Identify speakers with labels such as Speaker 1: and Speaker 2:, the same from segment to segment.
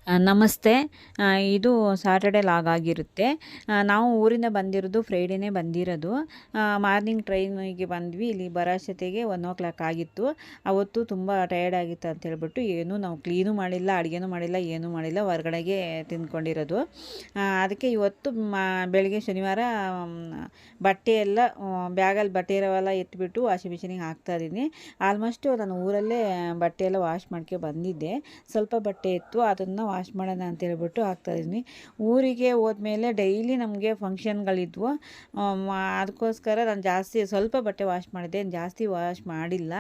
Speaker 1: ನಮಸ್ತೆ. ಇದು Saturday log ಆಗಿರುತ್ತೆ. ನಾವು ಊರಿಂದ ಬಂದಿರೋದು ಫ್ರೈಡೇನೇ ಬಂದಿರೋದು. ಮಾರ್ನಿಂಗ್ ಟ್ರೈನಿಗೆ ಬಂದ್ವಿ. ಇಲ್ಲಿ ಬರೋಷ್ಟೊತ್ತಿಗೆ 1:00 ಆಗಿತ್ತು. ಅವತ್ತು ತುಂಬ ಟಯರ್ಡ್ ಆಗಿತ್ತು ಅಂತ ಹೇಳ್ಬಿಟ್ಟು ನಾವು ಕ್ಲೀನು ಮಾಡಿಲ್ಲ, ಅಡುಗೆನೂ ಮಾಡಿಲ್ಲ, ಏನೂ ಮಾಡಿಲ್ಲ, ಹೊರಗಡೆಗೆ ತಿಂದ್ಕೊಂಡಿರೋದು. ಅದಕ್ಕೆ ಇವತ್ತು ಬೆಳಗ್ಗೆ ಶನಿವಾರ ಬಟ್ಟೆ ಎಲ್ಲ ಬ್ಯಾಗಲ್ಲಿ ಬಟ್ಟೆ ಇರೋವೆಲ್ಲ ಎತ್ಬಿಟ್ಟು ವಾಷಿಂಗ್ ಮಿಷಿನಿಗೆ ಹಾಕ್ತಾಯಿದ್ದೀನಿ. ಆಲ್ಮೋಸ್ಟು ನಾನು ಊರಲ್ಲೇ ಬಟ್ಟೆ ಎಲ್ಲ ವಾಶ್ ಮಾಡ್ಕೊಂಡು ಬಂದಿದ್ದೆ. ಸ್ವಲ್ಪ ಬಟ್ಟೆ ಇತ್ತು, ಅದನ್ನು ವಾಶ್ ಮಾಡೋಣ ಅಂತ ಹೇಳ್ಬಿಟ್ಟು ಹಾಕ್ತಾಯಿದ್ದೀನಿ. ಊರಿಗೆ ಹೋದ್ಮೇಲೆ ಡೈಲಿ ನಮಗೆ ಫಂಕ್ಷನ್ಗಳಿದ್ವು. ಅದಕ್ಕೋಸ್ಕರ ನಾನು ಜಾಸ್ತಿ ಸ್ವಲ್ಪ ಬಟ್ಟೆ ವಾಶ್ ಮಾಡಿದ್ದೆ, ಜಾಸ್ತಿ ವಾಶ್ ಮಾಡಿಲ್ಲ.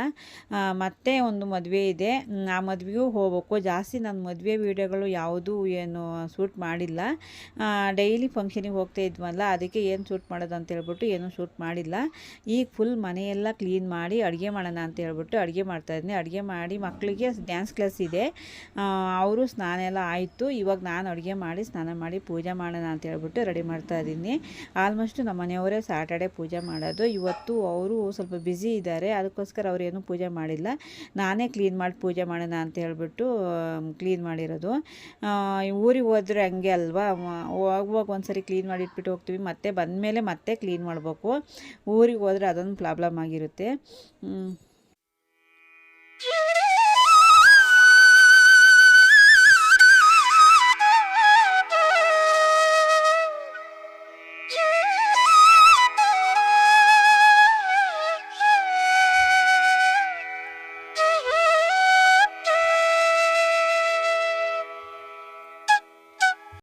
Speaker 1: ಮತ್ತೆ ಒಂದು ಮದುವೆ ಇದೆ, ಆ ಮದುವೆಗೂ ಹೋಗ್ಬೇಕು. ಜಾಸ್ತಿ ನಾನು ಮದುವೆ ವೀಡಿಯೋಗಳು ಯಾವುದೂ ಏನು ಶೂಟ್ ಮಾಡಿಲ್ಲ. ಡೈಲಿ ಫಂಕ್ಷನಿಗೆ ಹೋಗ್ತಾ ಇದ್ವಲ್ಲ, ಅದಕ್ಕೆ ಏನು ಶೂಟ್ ಮಾಡೋದು ಅಂತ ಹೇಳ್ಬಿಟ್ಟು ಏನೂ ಶೂಟ್ ಮಾಡಿಲ್ಲ. ಈಗ ಫುಲ್ ಮನೆಯೆಲ್ಲ ಕ್ಲೀನ್ ಮಾಡಿ ಅಡುಗೆ ಮಾಡೋಣ ಅಂತ ಹೇಳ್ಬಿಟ್ಟು ಅಡುಗೆ ಮಾಡ್ತಾಯಿದ್ದೀನಿ. ಅಡುಗೆ ಮಾಡಿ ಮಕ್ಕಳಿಗೆ ಡ್ಯಾನ್ಸ್ ಕ್ಲಾಸ್ ಇದೆ, ಅವರು ಸ್ನಾನ ಎಲ್ಲ ಆಯಿತು. ಇವಾಗ ನಾನು ಅಡುಗೆ ಮಾಡಿ ಸ್ನಾನ ಮಾಡಿ ಪೂಜೆ ಮಾಡೋಣ ಅಂತ ಹೇಳ್ಬಿಟ್ಟು ರೆಡಿ ಮಾಡ್ತಾಯಿದ್ದೀನಿ. ಆಲ್ಮೋಸ್ಟು ನಮ್ಮ ಮನೆಯವರೇ ಸ್ಯಾಟರ್ಡೆ ಪೂಜೆ ಮಾಡೋದು. ಇವತ್ತು ಅವರು ಸ್ವಲ್ಪ ಬ್ಯುಸಿ ಇದ್ದಾರೆ, ಅದಕ್ಕೋಸ್ಕರ ಅವರೇನು ಪೂಜೆ ಮಾಡಿಲ್ಲ. ನಾನೇ ಕ್ಲೀನ್ ಮಾಡಿ ಪೂಜೆ ಮಾಡೋಣ ಅಂತ ಹೇಳ್ಬಿಟ್ಟು ಕ್ಲೀನ್ ಮಾಡಿರೋದು. ಊರಿಗೆ ಹೋದರೆ ಹಂಗೆ ಅಲ್ವಾ, ಹೋಗುವಾಗ ಒಂದ್ಸರಿ ಕ್ಲೀನ್ ಮಾಡಿ ಇಟ್ಬಿಟ್ಟು ಹೋಗ್ತೀವಿ, ಮತ್ತೆ ಬಂದಮೇಲೆ ಮತ್ತೆ ಕ್ಲೀನ್ ಮಾಡಬೇಕು. ಊರಿಗೆ ಹೋದರೆ ಅದೊಂದು ಪ್ರಾಬ್ಲಮ್ ಆಗಿರುತ್ತೆ.